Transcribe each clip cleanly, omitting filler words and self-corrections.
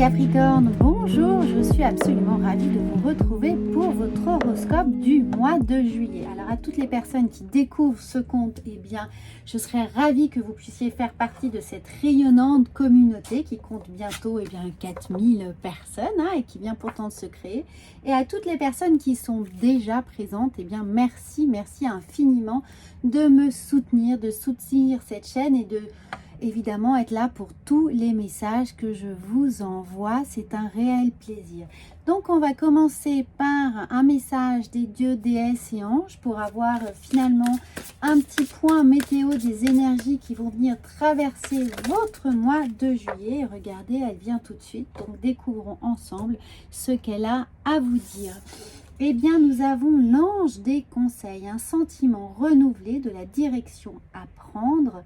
Capricorne, bonjour, je suis absolument ravie de vous retrouver pour votre horoscope du mois de juillet. Alors à toutes les personnes qui découvrent ce compte, eh bien, je serais ravie que vous puissiez faire partie de cette rayonnante communauté qui compte bientôt 4000 personnes et qui vient pourtant de se créer. Et à toutes les personnes qui sont déjà présentes, eh bien, merci infiniment de me soutenir, de soutenir cette chaîne et de évidemment être là pour tous les messages que je vous envoie. C'est un réel plaisir. Donc on va commencer par un message des dieux, déesses et anges pour avoir finalement un petit point météo des énergies qui vont venir traverser votre mois de juillet. Regardez, elle vient tout de suite. Donc découvrons ensemble ce qu'elle a à vous dire. Eh bien, nous avons l'ange des conseils, un sentiment renouvelé de la direction à prendre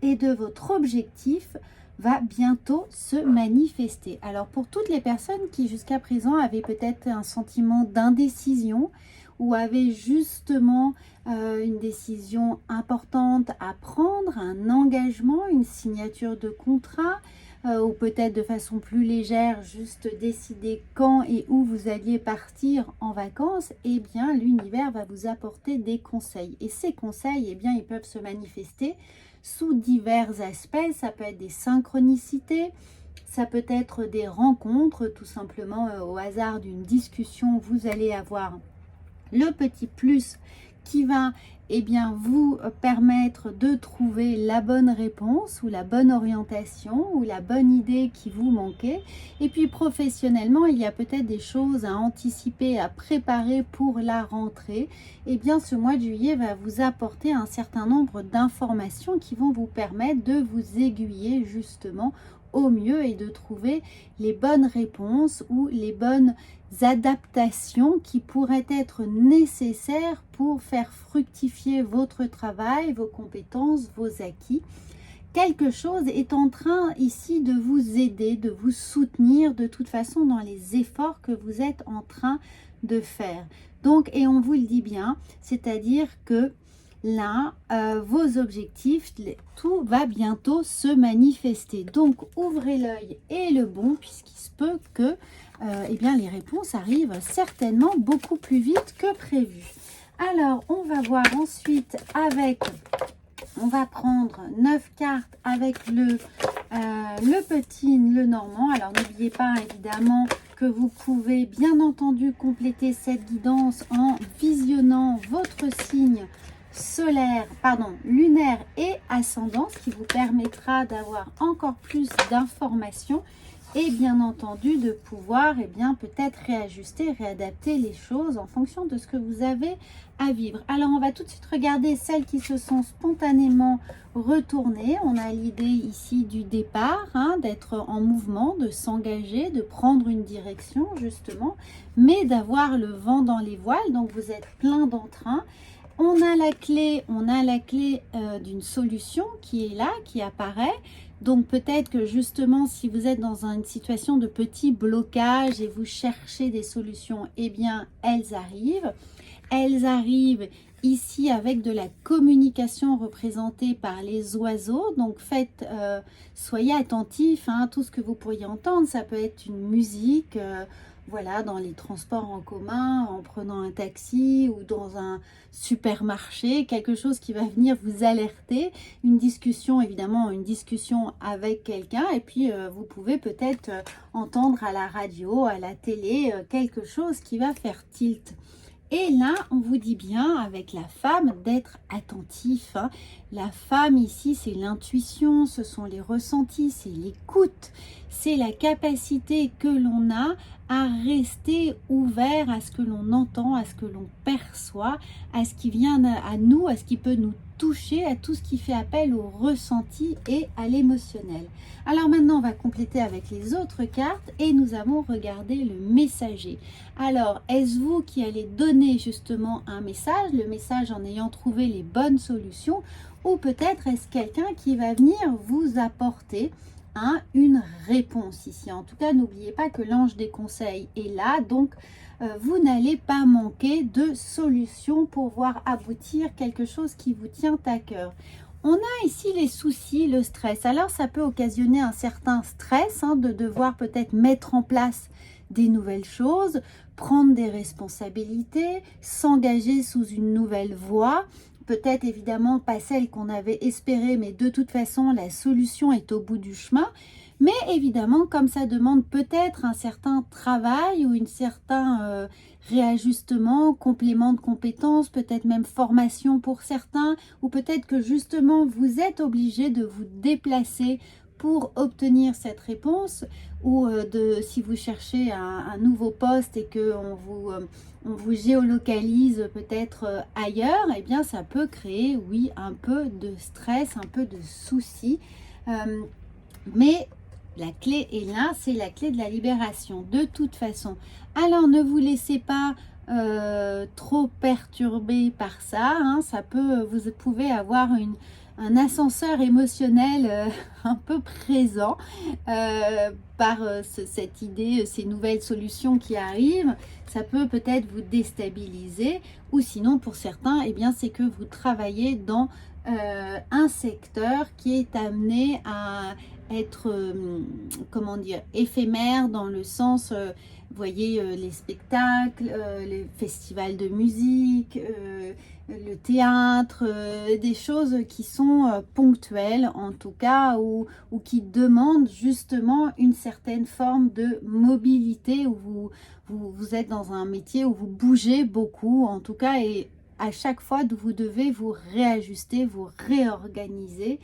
et de votre objectif va bientôt se manifester. Alors, pour toutes les personnes qui jusqu'à présent avaient peut-être un sentiment d'indécision ou avaient justement une décision importante à prendre, un engagement, une signature de contrat, ou peut-être de façon plus légère, juste décider quand et où vous alliez partir en vacances, eh bien l'univers va vous apporter des conseils. Et ces conseils, eh bien, ils peuvent se manifester sous divers aspects. Ça peut être des synchronicités, ça peut être des rencontres, tout simplement au hasard d'une discussion, vous allez avoir le petit plus qui va vous permettre de trouver la bonne réponse ou la bonne orientation ou la bonne idée qui vous manquait. Et puis professionnellement, il y a peut-être des choses à anticiper, à préparer pour la rentrée. Eh bien, ce mois de juillet va vous apporter un certain nombre d'informations qui vont vous permettre de vous aiguiller justement au mieux et de trouver les bonnes réponses ou les bonnes adaptations qui pourraient être nécessaires pour faire fructifier votre travail, vos compétences, vos acquis. Quelque chose est en train ici de vous aider, de vous soutenir de toute façon dans les efforts que vous êtes en train de faire. Donc, et on vous le dit bien, c'est-à-dire que là, vos objectifs, tout va bientôt se manifester. Donc, ouvrez l'œil et le bon, puisqu'il se peut que les réponses arrivent certainement beaucoup plus vite que prévu. Alors, on va voir ensuite on va prendre 9 cartes avec le petit, le normand. Alors, n'oubliez pas évidemment que vous pouvez bien entendu compléter cette guidance en visionnant votre signe solaire, lunaire et ascendant, ce qui vous permettra d'avoir encore plus d'informations et bien entendu de pouvoir peut-être réajuster, réadapter les choses en fonction de ce que vous avez à vivre. Alors on va tout de suite regarder celles qui se sont spontanément retournées. On a l'idée ici du départ, d'être en mouvement, de s'engager, de prendre une direction justement, mais d'avoir le vent dans les voiles, donc vous êtes plein d'entrain. On a la clé d'une solution qui est là, qui apparaît. Donc peut-être que justement, si vous êtes dans une situation de petit blocage et vous cherchez des solutions, eh bien, elles arrivent. Elles arrivent ici avec de la communication représentée par les oiseaux. Donc soyez attentifs à tout ce que vous pourriez entendre. Ça peut être une musique, dans les transports en commun, en prenant un taxi ou dans un supermarché, quelque chose qui va venir vous alerter, une discussion avec quelqu'un, et puis vous pouvez peut-être entendre à la radio, à la télé, quelque chose qui va faire tilt. Et là, on vous dit bien avec la femme d'être attentif. La femme ici, c'est l'intuition, ce sont les ressentis, c'est l'écoute, c'est la capacité que l'on a à rester ouvert à ce que l'on entend, à ce que l'on perçoit, à ce qui vient à nous, à ce qui peut nous toucher, à tout ce qui fait appel au ressenti et à l'émotionnel. Alors maintenant, on va compléter avec les autres cartes et nous allons regarder le messager. Alors, est-ce vous qui allez donner justement un message, le message en ayant trouvé les bonnes solutions, ou peut-être est-ce quelqu'un qui va venir vous apporter une réponse ici? En tout cas, n'oubliez pas que l'ange des conseils est là, donc vous n'allez pas manquer de solutions pour voir aboutir quelque chose qui vous tient à cœur. On a ici les soucis, le stress. Alors, ça peut occasionner un certain stress de devoir peut-être mettre en place des nouvelles choses, prendre des responsabilités, s'engager sous une nouvelle voie. Peut-être évidemment pas celle qu'on avait espérée, mais de toute façon, la solution est au bout du chemin. Mais évidemment, comme ça demande peut-être un certain travail ou un certain réajustement, complément de compétences, peut-être même formation pour certains, ou peut-être que justement vous êtes obligé de vous déplacer pour obtenir cette réponse, ou si vous cherchez un nouveau poste et qu'on on vous géolocalise peut-être ailleurs, eh bien ça peut créer, oui, un peu de stress, un peu de soucis. Mais la clé est là, c'est la clé de la libération, de toute façon. Alors, ne vous laissez pas trop perturber par ça. Ça peut, vous pouvez avoir un ascenseur émotionnel un peu présent par cette idée, ces nouvelles solutions qui arrivent. Ça peut peut-être vous déstabiliser, ou sinon, pour certains, eh bien, c'est que vous travaillez dans un secteur qui est amené à être, comment dire, éphémère dans le sens, vous voyez, les spectacles, les festivals de musique, le théâtre, des choses qui sont ponctuelles en tout cas, ou qui demandent justement une certaine forme de mobilité, où vous êtes dans un métier où vous bougez beaucoup en tout cas, et à chaque fois vous devez vous réajuster, vous réorganiser.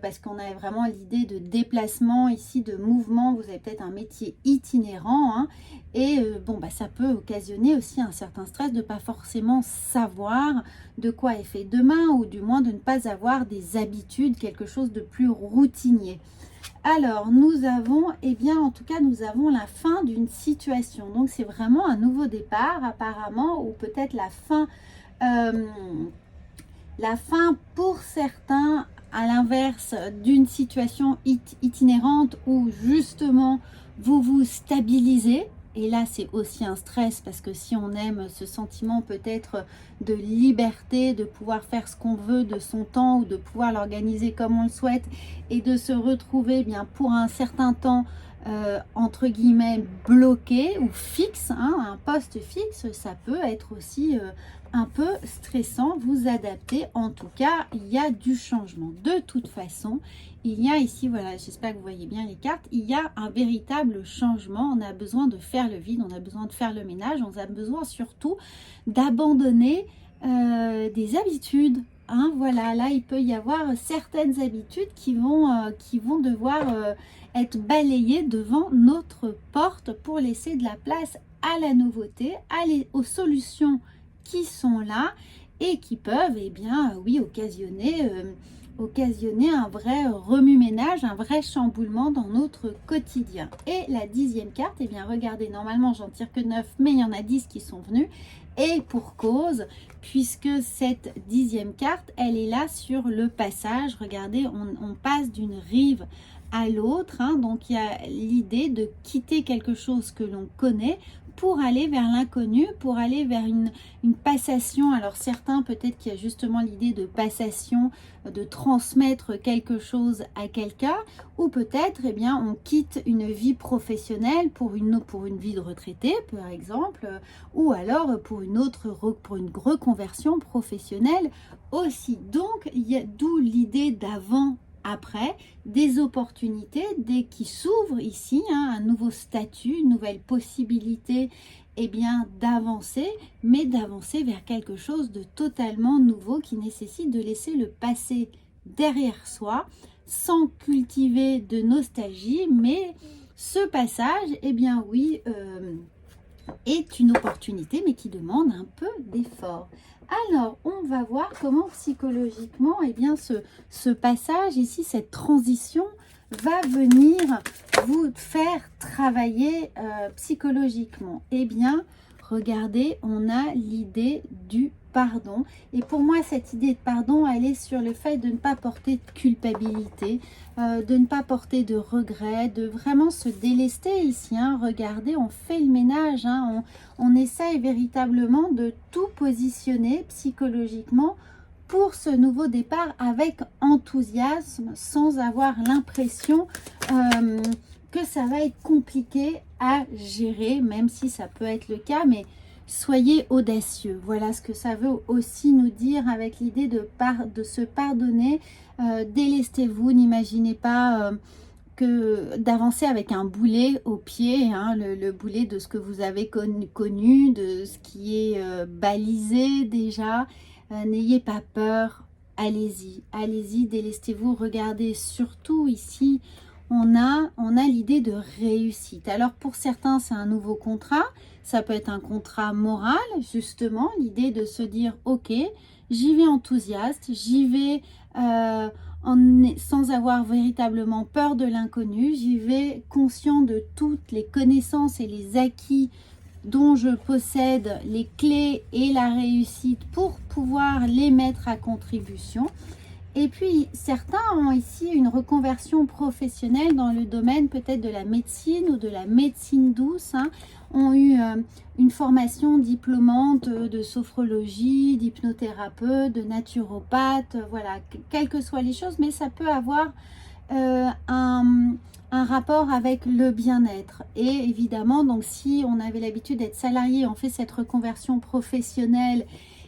Parce qu'on a vraiment l'idée de déplacement ici, de mouvement. Vous avez peut-être un métier itinérant, et bon, ça peut occasionner aussi un certain stress de ne pas forcément savoir de quoi est fait demain, ou du moins de ne pas avoir des habitudes, quelque chose de plus routinier. Alors, nous avons, eh bien, en tout cas, nous avons la fin d'une situation. Donc, c'est vraiment un nouveau départ, apparemment, ou peut-être la fin pour certains, à l'inverse d'une situation itinérante où justement vous vous stabilisez. Et là, c'est aussi un stress, parce que si on aime ce sentiment peut-être de liberté, de pouvoir faire ce qu'on veut de son temps, ou de pouvoir l'organiser comme on le souhaite, et de se retrouver bien pour un certain temps entre guillemets bloqué ou fixe, un poste fixe, ça peut être aussi un peu stressant. Vous adapter, en tout cas, il y a du changement. De toute façon, il y a ici, voilà, j'espère que vous voyez bien les cartes, il y a un véritable changement. On a besoin de faire le vide, on a besoin de faire le ménage, on a besoin surtout d'abandonner des habitudes. Voilà, là il peut y avoir certaines habitudes qui vont devoir être balayées devant notre porte pour laisser de la place à la nouveauté, aux solutions qui sont là et qui peuvent, eh bien, oui, occasionner un vrai remue-ménage, un vrai chamboulement dans notre quotidien. Et la 10e carte, eh bien, regardez, normalement j'en tire que 9, mais il y en a 10 qui sont venus. Et pour cause, puisque cette 10e carte, elle est là sur le passage. Regardez, on passe d'une rive à l'autre, donc il y a l'idée de quitter quelque chose que l'on connaît pour aller vers l'inconnu, pour aller vers une passation. Alors certains, peut-être qu'il y a justement l'idée de passation, de transmettre quelque chose à quelqu'un, ou peut-être, eh bien, on quitte une vie professionnelle pour une vie de retraité, par exemple, ou alors pour une reconversion professionnelle aussi. Donc, il y a d'où l'idée d'avant, après, des opportunités qui s'ouvrent ici, un nouveau statut, une nouvelle possibilité, eh bien, d'avancer, mais d'avancer vers quelque chose de totalement nouveau qui nécessite de laisser le passé derrière soi, sans cultiver de nostalgie. Mais ce passage, eh bien oui, est une opportunité, mais qui demande un peu d'effort. Alors, on va voir comment psychologiquement, eh bien, ce passage ici, cette transition, va venir vous faire travailler psychologiquement. Eh bien, regardez, on a l'idée du pardon. Et pour moi, cette idée de pardon, elle est sur le fait de ne pas porter de culpabilité, de ne pas porter de regrets, de vraiment se délester ici. Regardez, on fait le ménage, on essaye véritablement de tout positionner psychologiquement pour ce nouveau départ avec enthousiasme, sans avoir l'impression que ça va être compliqué à gérer, même si ça peut être le cas, mais soyez audacieux. Voilà ce que ça veut aussi nous dire avec l'idée de se pardonner. Délestez-vous, n'imaginez pas que d'avancer avec un boulet au pied, hein, le boulet de ce que vous avez connu, de ce qui est balisé déjà. N'ayez pas peur, allez-y, allez-y, délestez-vous. Regardez surtout ici, on a l'idée de réussite. Alors pour certains, c'est un nouveau contrat. Ça peut être un contrat moral, justement, l'idée de se dire, ok, j'y vais enthousiaste, j'y vais sans avoir véritablement peur de l'inconnu, j'y vais conscient de toutes les connaissances et les acquis dont je possède les clés et la réussite pour pouvoir les mettre à contribution. Et puis, certains ont ici une reconversion professionnelle dans le domaine peut-être de la médecine ou de la médecine douce, hein, ont eu une formation diplômante de sophrologie, d'hypnothérapeute, de naturopathe, voilà, quelles que soient les choses, mais ça peut avoir un rapport avec le bien-être. Et évidemment, donc si on avait l'habitude d'être salarié, on fait cette reconversion professionnelle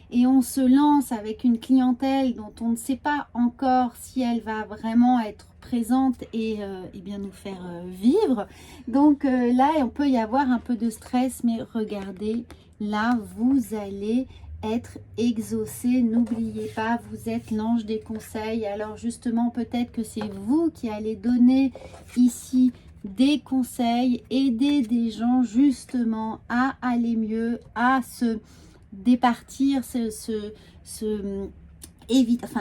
et on se lance avec une clientèle dont on ne sait pas encore si elle va vraiment être présente et bien nous faire vivre. Donc là, on peut y avoir un peu de stress, mais regardez, là, vous allez être exaucé. N'oubliez pas, vous êtes l'ange des conseils. Alors justement, peut-être que c'est vous qui allez donner ici des conseils, aider des gens justement à aller mieux, à se départir,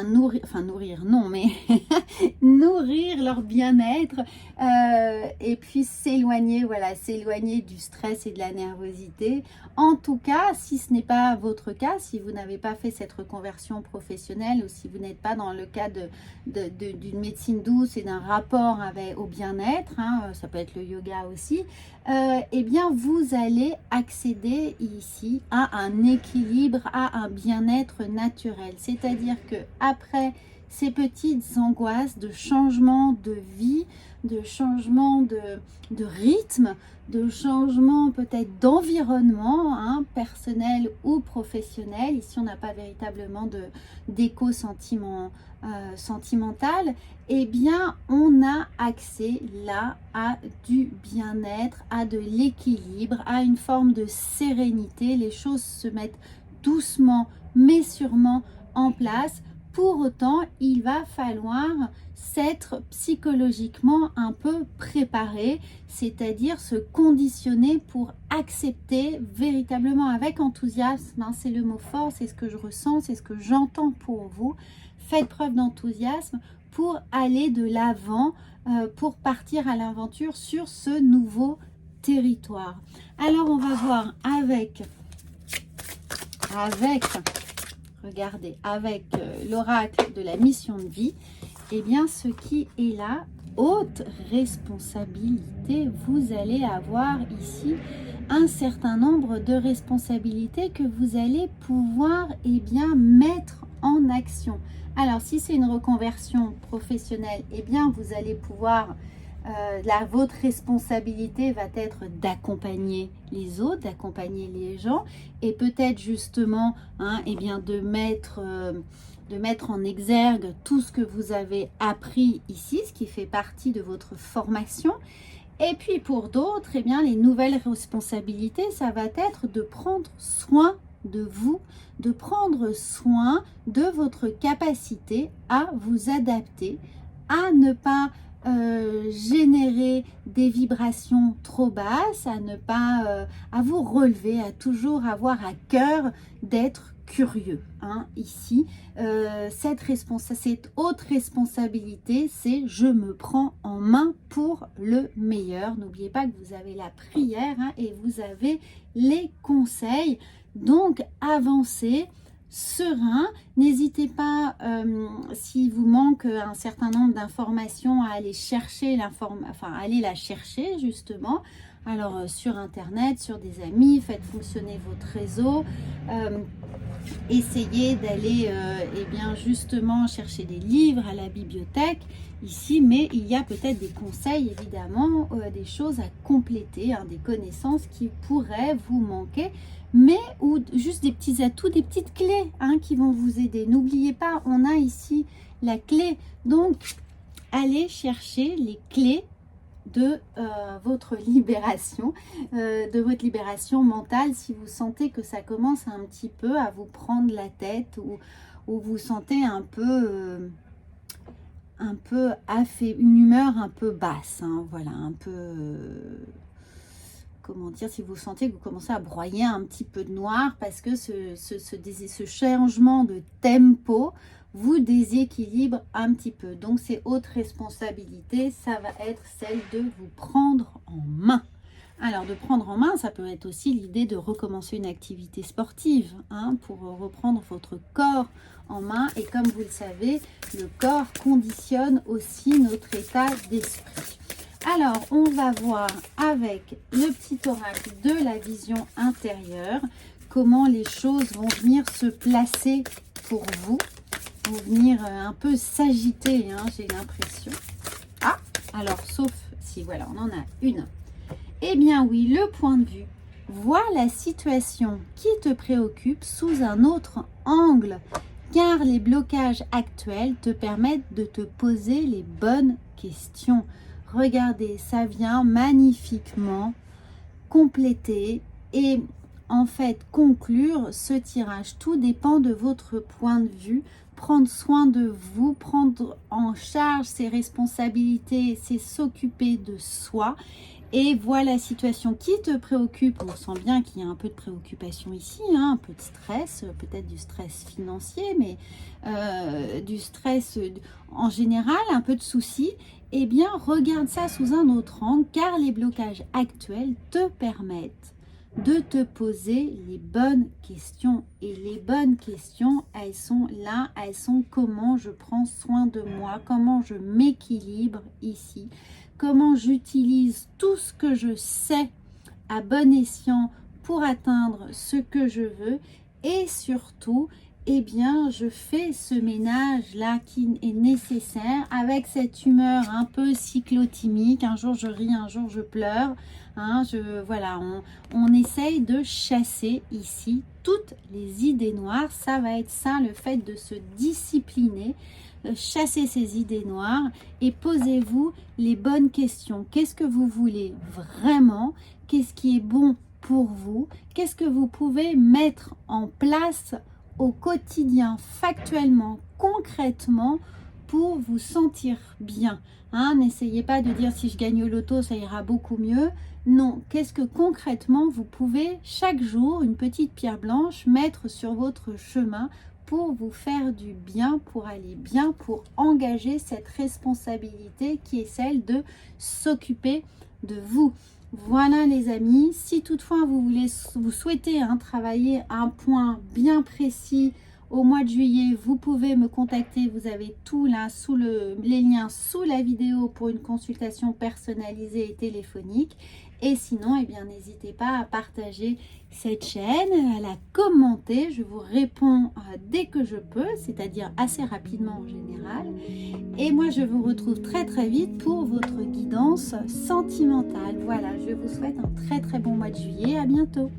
nourrir non, mais nourrir leur bien-être et puis s'éloigner, voilà, s'éloigner du stress et de la nervosité. En tout cas, si ce n'est pas votre cas, si vous n'avez pas fait cette reconversion professionnelle ou si vous n'êtes pas dans le cas d'une médecine douce et d'un rapport au bien-être, hein, ça peut être le yoga aussi, eh bien vous allez accéder ici à un équilibre, à un bien-être naturel. C'est-à-dire que après ces petites angoisses de changement de vie, de changement de rythme, de changement peut-être d'environnement, hein, personnel ou professionnel. Ici, on n'a pas véritablement d'écho sentimental. Eh bien, on a accès là à du bien-être, à de l'équilibre, à une forme de sérénité. Les choses se mettent doucement mais sûrement en place. Pour autant, il va falloir s'être psychologiquement un peu préparé, c'est-à-dire se conditionner pour accepter véritablement avec enthousiasme, hein, c'est le mot fort, c'est ce que je ressens, c'est ce que j'entends pour vous. Faites preuve d'enthousiasme pour aller de l'avant, pour partir à l'aventure sur ce nouveau territoire. Alors, on va voir avec regardez, avec l'oracle de la mission de vie, eh bien, ce qui est là, haute responsabilité. Vous allez avoir ici un certain nombre de responsabilités que vous allez pouvoir, eh bien, mettre en action. Alors, si c'est une reconversion professionnelle, eh bien, vous allez pouvoir... votre responsabilité va être d'accompagner les autres, d'accompagner les gens et peut-être justement eh bien de mettre en exergue tout ce que vous avez appris ici, ce qui fait partie de votre formation. Et puis pour d'autres, eh bien, les nouvelles responsabilités, ça va être de prendre soin de vous, de prendre soin de votre capacité à vous adapter, à ne pas générer des vibrations trop basses, à ne pas à vous relever, à toujours avoir à cœur d'être curieux, hein, ici cette haute responsabilité, c'est je me prends en main pour le meilleur. N'oubliez pas que vous avez la prière, hein, et vous avez les conseils, donc avancez serein. N'hésitez pas, s'il vous manque un certain nombre d'informations, à aller chercher aller la chercher justement. Alors sur internet, sur des amis, faites fonctionner votre réseau. essayer d'aller eh bien justement chercher des livres à la bibliothèque ici, mais il y a peut-être des conseils évidemment, des choses à compléter, hein, des connaissances qui pourraient vous manquer, mais ou juste des petits atouts, des petites clés, hein, qui vont vous aider. N'oubliez pas, on a ici la clé, donc allez chercher les clés de votre libération, mentale, si vous sentez que ça commence un petit peu à vous prendre la tête, ou vous sentez un peu une humeur un peu basse, hein, voilà, un peu comment dire, si vous sentez que vous commencez à broyer un petit peu de noir parce que ce changement de tempo vous déséquilibre un petit peu. Donc, c'est votre responsabilité, ça va être celle de vous prendre en main. Alors, de prendre en main, ça peut être aussi l'idée de recommencer une activité sportive, hein, pour reprendre votre corps en main. Et comme vous le savez, le corps conditionne aussi notre état d'esprit. Alors, on va voir avec le petit oracle de la vision intérieure comment les choses vont venir se placer pour vous, vont venir un peu s'agiter, hein, j'ai l'impression. Ah, alors, sauf si, voilà, on en a une. Eh bien oui, le point de vue. Vois la situation qui te préoccupe sous un autre angle, car les blocages actuels te permettent de te poser les bonnes questions. Regardez, ça vient magnifiquement compléter et en fait conclure ce tirage. Tout dépend de votre point de vue. Prendre soin de vous, prendre en charge ses responsabilités, c'est s'occuper de soi. Et voilà la situation qui te préoccupe. On sent bien qu'il y a un peu de préoccupation ici, hein, un peu de stress, peut-être du stress financier, mais du stress en général, un peu de soucis. Eh bien, regarde ça sous un autre angle, car les blocages actuels te permettent de te poser les bonnes questions. Et les bonnes questions, elles sont là, elles sont comment je prends soin de moi, comment je m'équilibre ici, comment j'utilise tout ce que je sais à bon escient pour atteindre ce que je veux, et surtout, eh bien, je fais ce ménage-là qui est nécessaire avec cette humeur un peu cyclotimique. Un jour, je ris, un jour, je pleure. Hein, voilà, on essaye de chasser ici toutes les idées noires. Ça va être ça, le fait de se discipliner, chasser ces idées noires et posez-vous les bonnes questions. Qu'est-ce que vous voulez vraiment? Qu'est-ce qui est bon pour vous? Qu'est-ce que vous pouvez mettre en place au quotidien, factuellement, concrètement, pour vous sentir bien, hein? N'essayez pas de dire si je gagne au loto, ça ira beaucoup mieux. Non, qu'est-ce que concrètement vous pouvez chaque jour, une petite pierre blanche, mettre sur votre chemin pour vous faire du bien, pour aller bien, pour engager cette responsabilité qui est celle de s'occuper de vous. Voilà les amis, si toutefois vous souhaitez travailler un point bien précis au mois de juillet, vous pouvez me contacter, vous avez tout là sous les liens sous la vidéo pour une consultation personnalisée et téléphonique. Et sinon, eh bien, n'hésitez pas à partager cette chaîne, à la commenter. Je vous réponds dès que je peux, c'est-à-dire assez rapidement en général. Et moi, je vous retrouve très très vite pour votre guidance sentimentale. Voilà, je vous souhaite un très très bon mois de juillet. À bientôt.